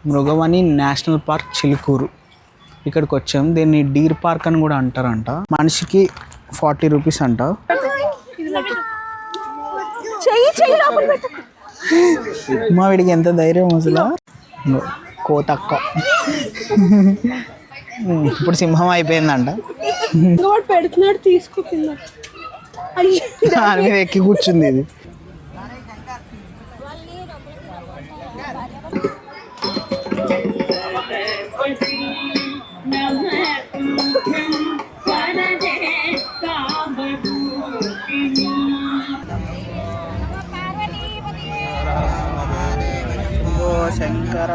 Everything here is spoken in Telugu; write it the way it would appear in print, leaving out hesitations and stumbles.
మృగవని నేషనల్ పార్క్ చిలుకూరు ఇక్కడికి వచ్చాం. దీన్ని డీర్ పార్క్ అని కూడా అంటారంట. మనిషికి 40 రూపీస్ అంట. మా వీడికి ఎంత ధైర్యం అసలు. కోతక్క ఇప్పుడు సింహం అయిపోయిందంట. పెడుతున్నాడు తీసుకో దాని మీద ఎక్కి కూర్చుంది ఇది. శంకర